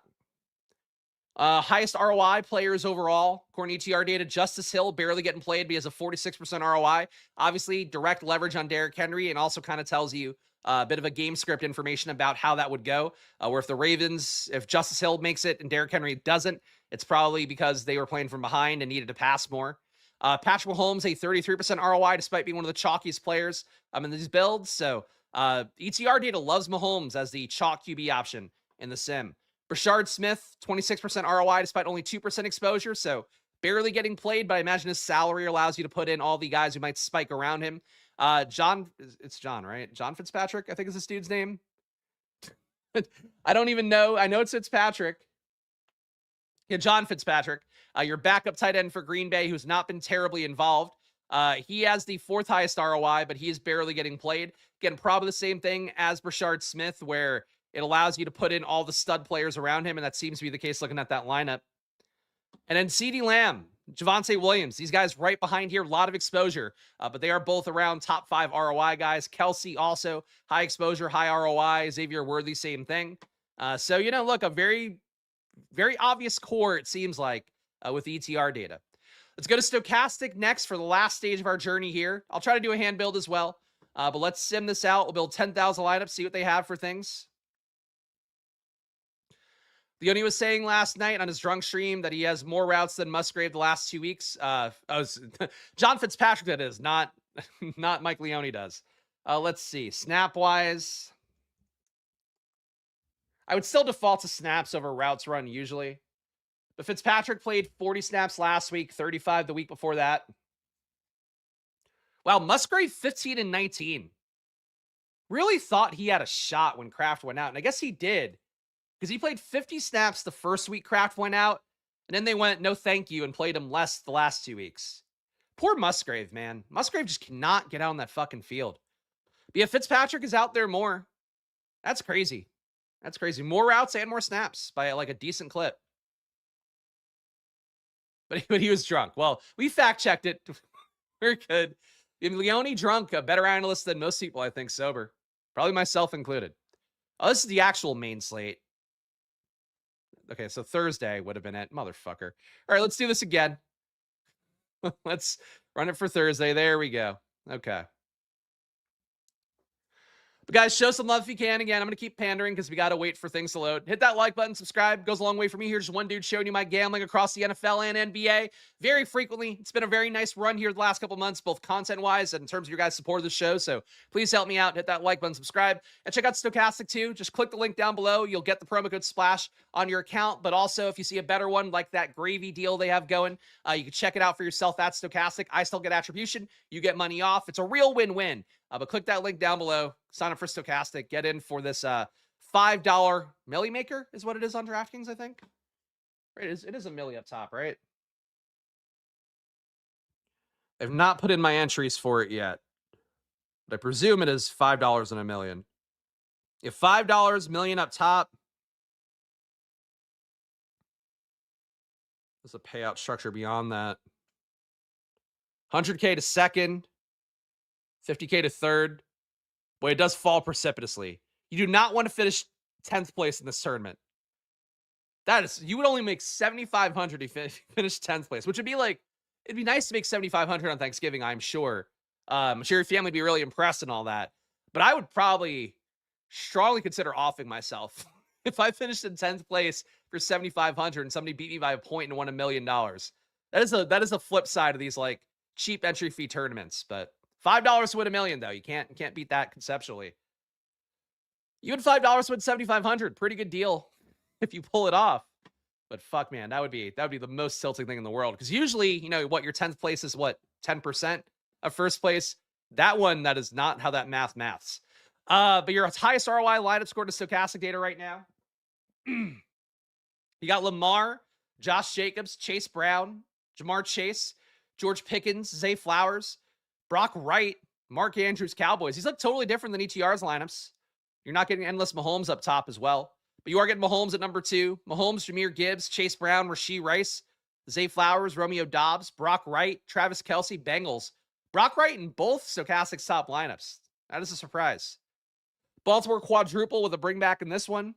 [SPEAKER 1] Highest ROI players overall, according to ETR data, Justice Hill barely getting played, but he has a 46% ROI. Obviously, direct leverage on Derrick Henry, and also kind of tells you a bit of a game script information about how that would go. Where if Justice Hill makes it and Derrick Henry doesn't, it's probably because they were playing from behind and needed to pass more. Patrick Mahomes, a 33% ROI, despite being one of the chalkiest players in these builds. So ETR data loves Mahomes as the chalk QB option in the sim. Brashard Smith, 26% ROI despite only 2% exposure, so barely getting played, but I imagine his salary allows you to put in all the guys who might spike around him. It's John, right? John Fitzpatrick, I think is this dude's name. I don't even know. I know it's Fitzpatrick. Yeah, John Fitzpatrick, your backup tight end for Green Bay, who's not been terribly involved. He has the 4th highest ROI, but he is barely getting played. Again, probably the same thing as Brashard Smith, where it allows you to put in all the stud players around him, and that seems to be the case looking at that lineup. And then CeeDee Lamb, Javonte Williams, these guys right behind here, a lot of exposure, but they are both around top 5 ROI guys. Kelsey also high exposure, high ROI. Xavier Worthy, same thing. So, look, a very, very obvious core, it seems like, with ETR data. Let's go to Stochastic next for the last stage of our journey here. I'll try to do a hand build as well, but let's sim this out. We'll build 10,000 lineups, see what they have for things. Leone was saying last night on his drunk stream that he has more routes than Musgrave the last 2 weeks. John Fitzpatrick, that is, not Mike Leone does. Let's see. Snap-wise, I would still default to snaps over routes run usually. But Fitzpatrick played 40 snaps last week, 35 the week before that. Wow, Musgrave 15 and 19. Really thought he had a shot when Kraft went out, and I guess he did. Because he played 50 snaps the first week Kraft went out, and then they went, no thank you, and played him less the last 2 weeks. Poor Musgrave, man. Musgrave just cannot get out on that fucking field. But yeah, Fitzpatrick is out there more. That's crazy. That's crazy. More routes and more snaps by like a decent clip. But he was drunk. Well, we fact-checked it. We're good. Leone drunk, a better analyst than most people, I think, sober. Probably myself included. Oh, this is the actual main slate. Okay, so Thursday would have been it. Motherfucker. All right, let's do this again. Let's run it for Thursday. There we go. Okay. But guys, show some love if you can. Again, I'm going to keep pandering because we got to wait for things to load. Hit that like button, subscribe. Goes a long way for me. Here's one dude showing you my gambling across the NFL and NBA very frequently. It's been a very nice run here the last couple months, both content-wise and in terms of your guys' support of the show. So please help me out. Hit that like button, subscribe. And check out Stochastic too. Just click the link down below. You'll get the promo code SPLASH on your account. But also, if you see a better one like that gravy deal they have going, you can check it out for yourself at Stochastic. I still get attribution. You get money off. It's a real win-win. But click that link down below. Sign up for Stochastic. Get in for this $5 milli maker is what it is on DraftKings, I think. Right, it is a milli up top, right? I've not put in my entries for it yet. But I presume it is $5 in a million. If $5 million up top, there's a payout structure beyond that. 100K to second. 50K to third. Boy, it does fall precipitously. You do not want to finish 10th place in this tournament. That is, you would only make 7,500 if you finish 10th place, which would be like, it'd be nice to make 7,500 on Thanksgiving, I'm sure. I'm sure your family would be really impressed and all that. But I would probably strongly consider offing myself if I finished in 10th place for 7,500 and somebody beat me by a point and won $1 million. That is a flip side of these like cheap entry fee tournaments, but $5 to win $1 million, though. You can't beat that conceptually. You had $5 to win 7,500. Pretty good deal if you pull it off. But fuck, man, that would be the most tilting thing in the world. Because usually, what your 10th place is, what, 10% of first place. That one, that is not how that maths. But your highest ROI lineup scored to Stochastic data right now. You got Lamar, Josh Jacobs, Chase Brown, Jamar Chase, George Pickens, Zay Flowers, Brock Wright, Mark Andrews, Cowboys. These look totally different than ETR's lineups. You're not getting endless Mahomes up top as well. But you are getting Mahomes at number 2. Mahomes, Jahmyr Gibbs, Chase Brown, Rashee Rice, Zay Flowers, Romeo Doubs, Brock Wright, Travis Kelce, Bengals. Brock Wright in both Stochastic's top lineups. That is a surprise. Baltimore quadruple with a bring back in this one.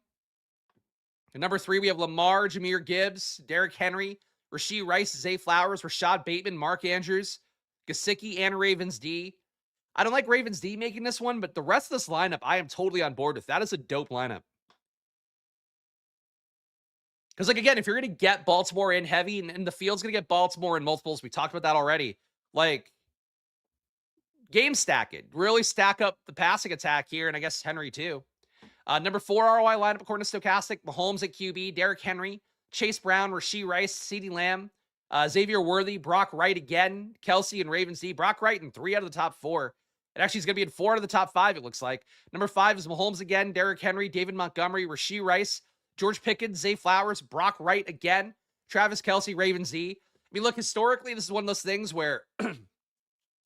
[SPEAKER 1] At number 3, we have Lamar, Jahmyr Gibbs, Derrick Henry, Rashee Rice, Zay Flowers, Rashad Bateman, Mark Andrews, Gesicki, and Ravens D. I don't like Ravens D making this one, but the rest of this lineup, I am totally on board with. That is a dope lineup. Because, like, again, if you're going to get Baltimore in heavy, and the field's going to get Baltimore in multiples, we talked about that already. Like, game stack it. Really stack up the passing attack here, and I guess Henry too. Number 4 ROI lineup according to Stochastic: Mahomes at QB, Derrick Henry, Chase Brown, Rashee Rice, CeeDee Lamb, Xavier Worthy, Brock Wright again, Kelsey, and Ravens D. Brock Wright in 3 out of the top 4. It actually is going to be in 4 out of the top 5, it looks like. Number 5 is Mahomes again, Derrick Henry, David Montgomery, Rashee Rice, George Pickens, Zay Flowers, Brock Wright again, Travis Kelsey, Ravens D. I mean, look, historically, this is one of those things where in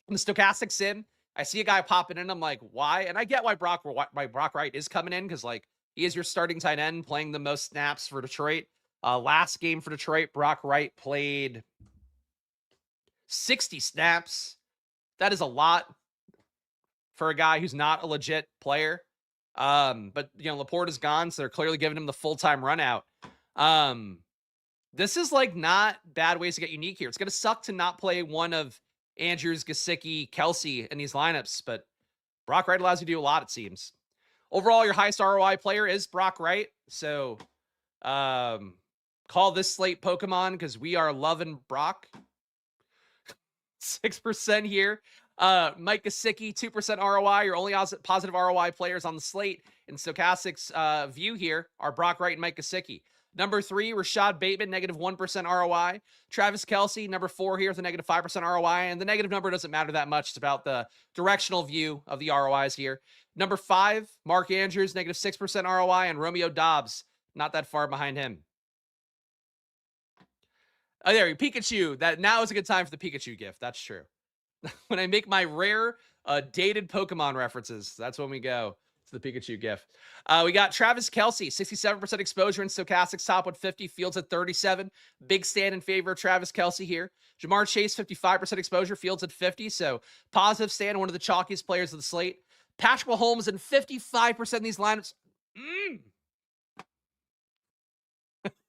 [SPEAKER 1] the Stochastic sim, I see a guy popping in, I'm like, why? And I get why Brock Wright is coming in, because like he is your starting tight end, playing the most snaps for Detroit. Last game for Detroit, Brock Wright played 60 snaps. That is a lot for a guy who's not a legit player. But you know, Laporte is gone, so they're clearly giving him the full-time run out. This is like not bad ways to get unique here. It's going to suck to not play one of Andrews, Gesicki, Kelsey in these lineups, but Brock Wright allows you to do a lot, it seems. Overall, your highest ROI player is Brock Wright. So call this slate Pokemon, because we are loving Brock. 6% here. Mike Gesicki, 2% ROI. Your only positive ROI players on the slate in Stochastic's view here are Brock Wright and Mike Gesicki. Number 3, Rashad Bateman, negative 1% ROI. Travis Kelsey, number 4 here with a negative 5% ROI. And the negative number doesn't matter that much. It's about the directional view of the ROIs here. Number 5, Mark Andrews, negative 6% ROI. And Romeo Dobbs, not that far behind him. Oh, there, Pikachu. That now is a good time for the Pikachu gift. That's true. When I make my rare, dated Pokemon references, that's when we go to the Pikachu gift. We got Travis Kelsey, 67% exposure in Stochastic's top 150, fields at 37. Big stand in favor of Travis Kelsey here. Jamar Chase, 55% exposure, fields at 50. So positive stand, one of the chalkiest players of the slate. Patrick Mahomes in 55% of these lineups.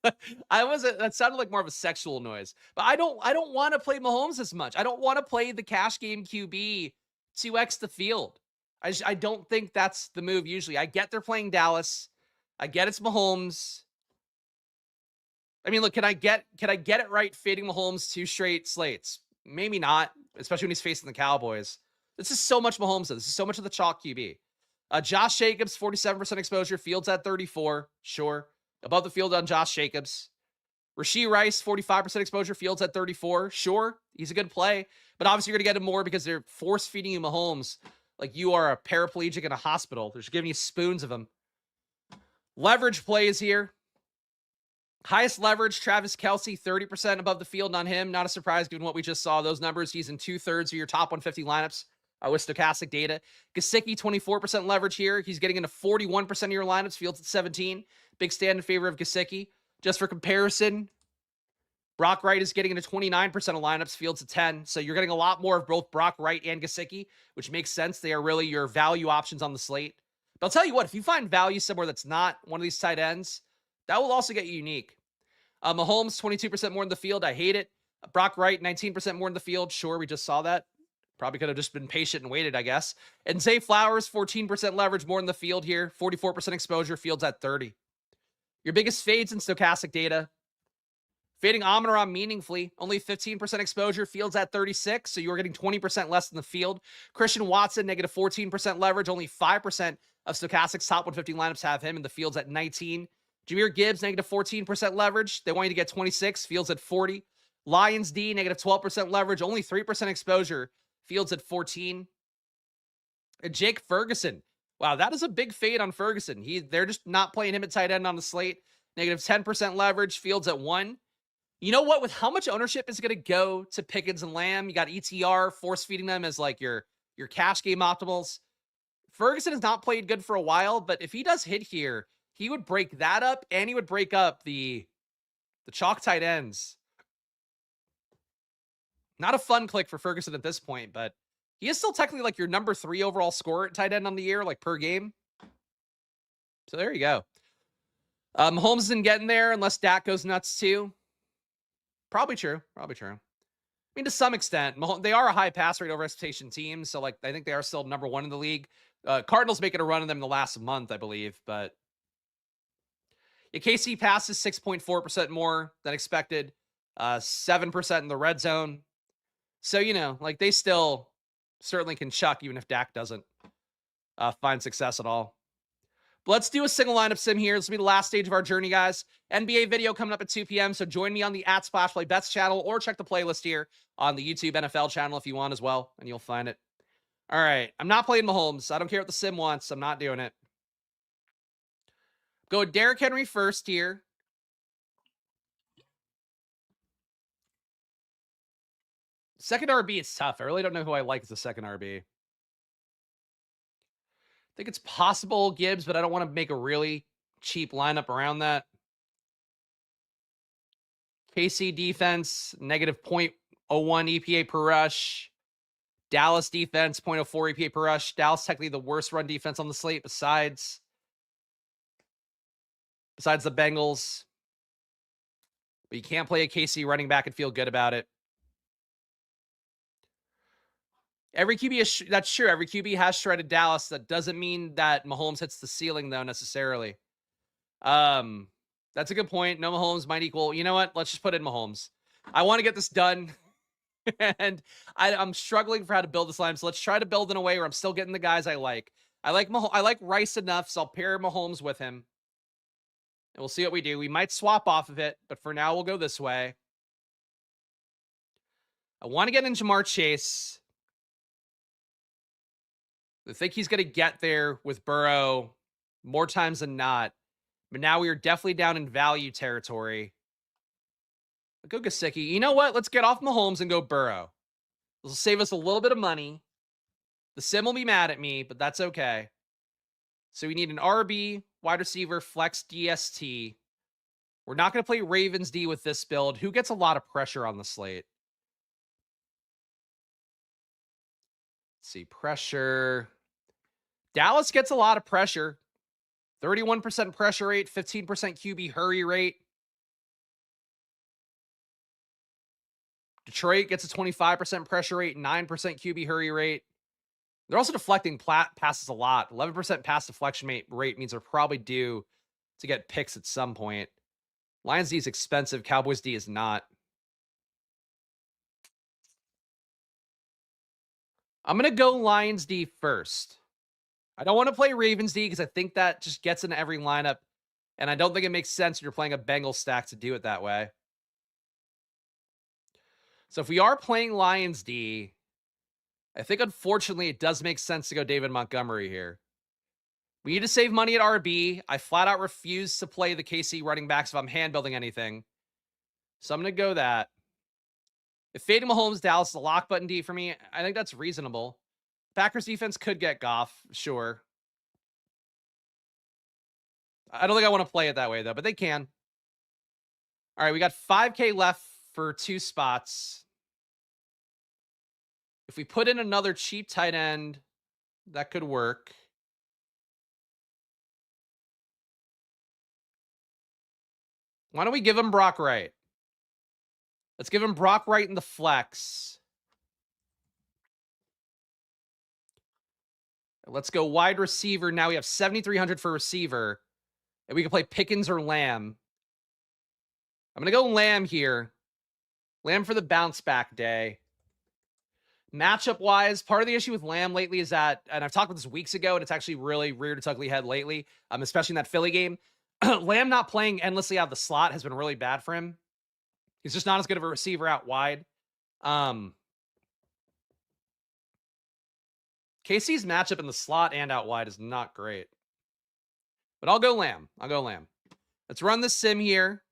[SPEAKER 1] That sounded like more of a sexual noise, but I don't want to play Mahomes as much. I don't want to play the cash game QB 2x the field. I don't think that's the move usually. I get they're playing Dallas. I get it's Mahomes. I mean, look, can I get it right fading Mahomes 2 straight slates? Maybe not, especially when he's facing the Cowboys. This is so much Mahomes, though. This is so much of the chalk QB. Josh Jacobs, 47% exposure, fields at 34. Sure. Above the field on Josh Jacobs. Rashee Rice, 45% exposure, fields at 34. Sure, he's a good play, but obviously you're going to get him more because they're force-feeding you Mahomes like you are a paraplegic in a hospital. They're just giving you spoons of him. Leverage plays here. Highest leverage, Travis Kelsey, 30% above the field on him. Not a surprise given what we just saw. Those numbers, he's in 2/3 of your top 150 lineups with Stochastic data. Gesicki, 24% leverage here. He's getting into 41% of your lineups, fields at 17. Big stand in favor of Gesicki. Just for comparison, Brock Wright is getting into 29% of lineups, fields at 10. So you're getting a lot more of both Brock Wright and Gesicki, which makes sense. They are really your value options on the slate. But I'll tell you what, if you find value somewhere that's not one of these tight ends, that will also get you unique. Mahomes, 22% more in the field. I hate it. Brock Wright, 19% more in the field. Sure, we just saw that. Probably could have just been patient and waited, I guess. And Zay Flowers, 14% leverage more in the field here. 44% exposure, fields at 30. Your biggest fades in Stochastic data. Fading Amon-Ra meaningfully, only 15% exposure, fields at 36, so you are getting 20% less in the field. Christian Watson, negative 14% leverage, only 5% of Stochastic's top 150 lineups have him in the fields at 19. Jahmyr Gibbs, negative 14% leverage. They want you to get 26, fields at 40. Lions D, negative 12% leverage, only 3% exposure, fields at 14. And Jake Ferguson. Wow, that is a big fade on Ferguson. They're just not playing him at tight end on the slate. Negative 10% leverage, fields at 1. You know what? With how much ownership is going to go to Pickens and Lamb, you got ETR force feeding them as like your cash game optimals. Ferguson has not played good for a while, but if he does hit here, he would break that up and he would break up the chalk tight ends. Not a fun click for Ferguson at this point, but he is still technically like your number 3 overall scorer at tight end on the year, like per game. So there you go. Mahomes isn't getting there unless Dak goes nuts too. Probably true. Probably true. I mean, to some extent, they are a high pass rate over expectation team. So like, I think they are still number 1 in the league. Cardinals making a run on them in the last month, I believe, but KC passes 6.4% more than expected. 7% in the red zone. So, you know, like they still certainly can chuck even if Dak doesn't find success at all. But let's do a single lineup sim here. This will be the last stage of our journey, guys. NBA video coming up at 2 p.m. So join me on the @SplashPlayBets channel or check the playlist here on the YouTube NFL channel if you want as well, and you'll find it. All right. I'm not playing Mahomes. I don't care what the sim wants. I'm not doing it. Go Derrick Henry first here. Second RB is tough. I really don't know who I like as the second RB. I think it's possible Gibbs, but I don't want to make a really cheap lineup around that. KC defense, negative 0.01 EPA per rush. Dallas defense, 0.04 EPA per rush. Dallas technically the worst run defense on the slate besides the Bengals. But you can't play a KC running back and feel good about it. Every QB is that's true. Every QB has shredded Dallas. That doesn't mean that Mahomes hits the ceiling though necessarily. That's a good point. No Mahomes might equal. You know what? Let's just put in Mahomes. I want to get this done, and I'm struggling for how to build this line. So let's try to build in a way where I'm still getting the guys I like. I like Rice enough, so I'll pair Mahomes with him, and we'll see what we do. We might swap off of it, but for now we'll go this way. I want to get in Jamar Chase. I think he's going to get there with Burrow more times than not. But now we are definitely down in value territory. Go Gesicki. You know what? Let's get off Mahomes and go Burrow. This will save us a little bit of money. The sim will be mad at me, but that's okay. So we need an RB, wide receiver, flex DST. We're not going to play Ravens D with this build. Who gets a lot of pressure on the slate? Let's see, pressure. Dallas gets a lot of pressure. 31% pressure rate, 15% QB hurry rate. Detroit gets a 25% pressure rate, 9% QB hurry rate. They're also deflecting passes a lot. 11% pass deflection rate means they're probably due to get picks at some point. Lions D is expensive. Cowboys D is not. I'm going to go Lions D first. I don't want to play Ravens D because I think that just gets into every lineup. And I don't think it makes sense when you're playing a Bengals stack to do it that way. So if we are playing Lions D, I think unfortunately it does make sense to go David Montgomery here. We need to save money at RB. I flat out refuse to play the KC running backs if I'm hand building anything. So I'm going to go that. If fading Mahomes, Dallas is a lock button D for me, I think that's reasonable. Packers defense could get Goff, sure. I don't think I want to play it that way, though, but they can. All right, we got 5K left for 2 spots. If we put in another cheap tight end, that could work. Why don't we give him Brock Wright? Let's give him Brock Wright in the flex. Let's go wide receiver. Now we have 7,300 for receiver. And we can play Pickens or Lamb. I'm going to go Lamb here. Lamb for the bounce back day. Matchup wise, part of the issue with Lamb lately is that, and I've talked about this weeks ago, and it's actually really reared its ugly head lately, especially in that Philly game. Lamb not playing endlessly out of the slot has been really bad for him. He's just not as good of a receiver out wide. KC's matchup in the slot and out wide is not great. But I'll go Lamb. Let's run the sim here.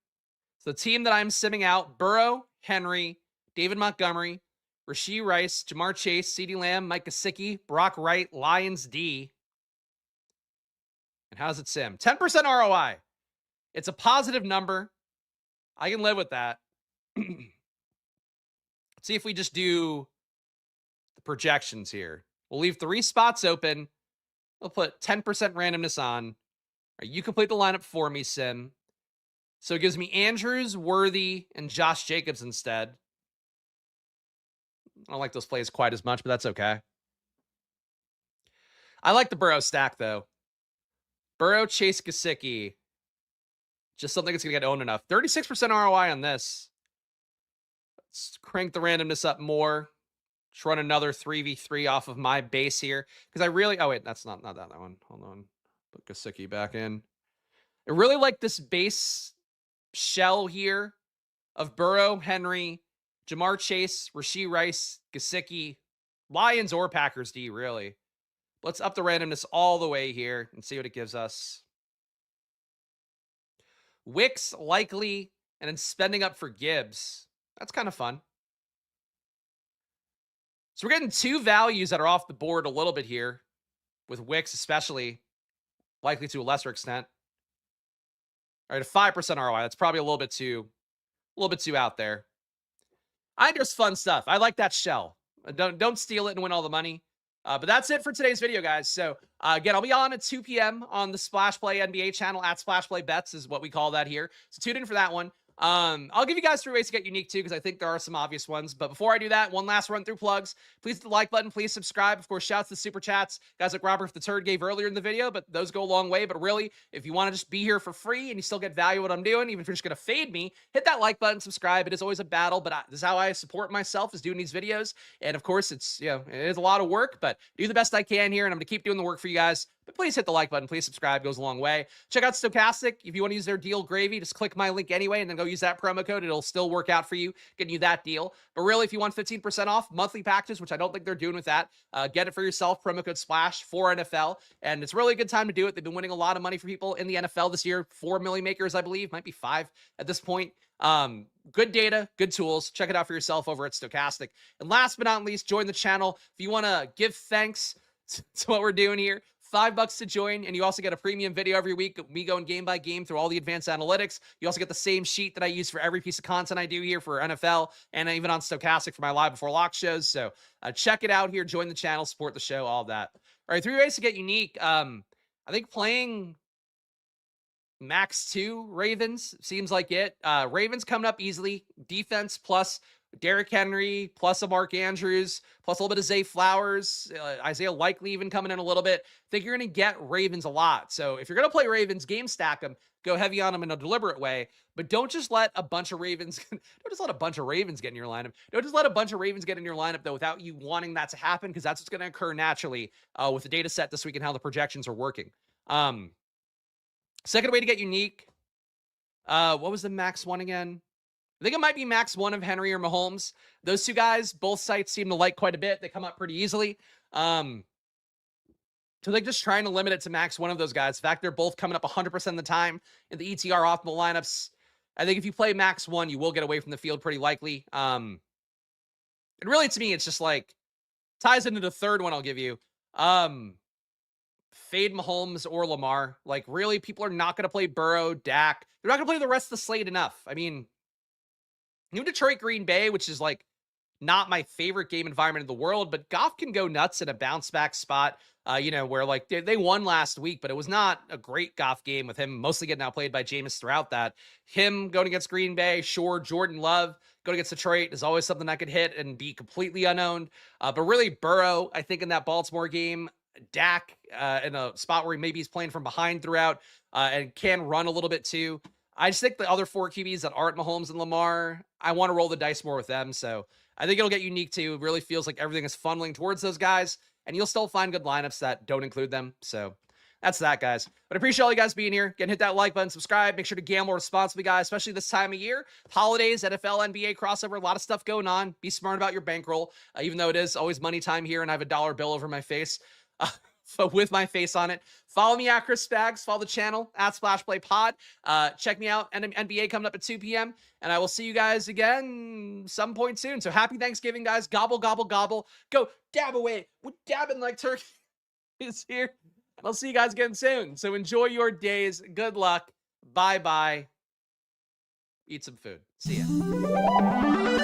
[SPEAKER 1] So the team that I'm simming out, Burrow, Henry, David Montgomery, Rashee Rice, Jamar Chase, CeeDee Lamb, Mike Gesicki, Brock Wright, Lions D. And how does it sim? 10% ROI. It's a positive number. I can live with that. Let's see if we just do the projections here. We'll leave 3 spots open. We'll put 10% randomness on. All right, you complete the lineup for me, Sim. So it gives me Andrews, Worthy, and Josh Jacobs instead. I don't like those plays quite as much, but that's okay. I like the Burrow stack, though. Burrow, Chase, Gesicki. Just something that's going to get owned enough. 36% ROI on this. Let's crank the randomness up more. Just run another 3v3 off of my base here. Because I really... Oh, wait. That's not that one. Hold on. Put Gesicki back in. I really like this base shell here of Burrow, Henry, Jamar Chase, Rashee Rice, Gesicki, Lions or Packers D, really. Let's up the randomness all the way here and see what it gives us. Wicks, likely, and then spending up for Gibbs. That's kind of fun. So we're getting two values that are off the board a little bit here, with Wicks especially, likely to a lesser extent. All right, a 5% ROI. That's probably a little bit too out there. I think there's fun stuff. I like that shell. Don't steal it and win all the money. But that's it for today's video, guys. So again, I'll be on at 2 p.m. on the Splash Play NBA channel at Splash Play Bets is what we call that here. So tune in for that one. I'll give you guys 3 ways to get unique too, because I think there are some obvious ones. But before I do that, one last run through plugs. Please hit the like button. Please subscribe. Of course, shouts to the super chats. Guys like Robert the Turd gave earlier in the video, but those go a long way. But really, if you want to just be here for free and you still get value what I'm doing, even if you're just going to fade me, hit that like button, subscribe. It is always a battle, but this is how I support myself, is doing these videos. And of course, it's, it is a lot of work, but do the best I can here. And I'm going to keep doing the work for you guys. But please hit the like button. Please subscribe. It goes a long way. Check out Stochastic. If you want to use their deal gravy, just click my link anyway and then go use that promo code. It'll still work out for you, getting you that deal. But really, if you want 15% off monthly packages, which I don't think they're doing with that, get it for yourself. Promo code SPLASH for NFL. And it's really a good time to do it. They've been winning a lot of money for people in the NFL this year. 4 million makers, I believe. Might be 5 at this point. Good data, good tools. Check it out for yourself over at Stochastic. And last but not least, join the channel. If you want to give thanks to what we're doing here, $5 to join, and you also get a premium video every week, me going game by game through all the advanced analytics. You also get the same sheet that I use for every piece of content I do here for NFL, and even on Stochastic for my live before lock shows. So check it out here, join the channel, support the show, all that. All right, 3 ways to get unique. I think playing Max 2 Ravens seems like it. Ravens coming up easily. Defense plus Derrick Henry, plus a Mark Andrews, plus a little bit of Zay Flowers, Isaiah likely even coming in a little bit. I think you're going to get Ravens a lot. So if you're going to play Ravens, game stack them, go heavy on them in a deliberate way, but don't just let a bunch of Ravens, get in your lineup. Don't just let a bunch of Ravens get in your lineup though, without you wanting that to happen, because that's what's going to occur naturally with the data set this week and how the projections are working. Second way to get unique. What was the max one again? I think it might be max 1 of Henry or Mahomes. Those two guys, both sites seem to like quite a bit. They come up pretty easily. So they're just trying to limit it to max 1 of those guys. In fact, they're both coming up 100% of the time in the ETR optimal lineups. I think if you play max 1, you will get away from the field pretty likely. And really, to me, it's just like ties into the third one I'll give you. Fade Mahomes or Lamar. Like, really, people are not going to play Burrow, Dak. They're not going to play the rest of the slate enough. I mean, New Detroit, Green Bay, which is like not my favorite game environment in the world, but Goff can go nuts in a bounce back spot, where like they won last week, but it was not a great Goff game with him mostly getting outplayed by Jameis throughout that. Him going against Green Bay, sure. Jordan Love going against Detroit is always something that could hit and be completely unowned. But really Burrow, I think in that Baltimore game, Dak in a spot where maybe he's playing from behind throughout and can run a little bit too. I just think the other 4 QBs that aren't Mahomes and Lamar, I want to roll the dice more with them. So I think it'll get unique too. It really feels like everything is funneling towards those guys, and you'll still find good lineups that don't include them. So that's that, guys. But I appreciate all you guys being here. Again, hit that like button, subscribe. Make sure to gamble responsibly, guys, especially this time of year. Holidays, NFL, NBA crossover, a lot of stuff going on. Be smart about your bankroll, even though it is always money time here, and I have a dollar bill over my face. With my face on it. Follow me at Chris Spags. Follow the channel at Splash Play Pod. Check me out. NBA coming up at 2 p.m. And I will see you guys again some point soon. So happy Thanksgiving, guys. Gobble, gobble, gobble. Go dab away. We're dabbing like turkey is here. And I'll see you guys again soon. So enjoy your days. Good luck. Bye-bye. Eat some food. See ya.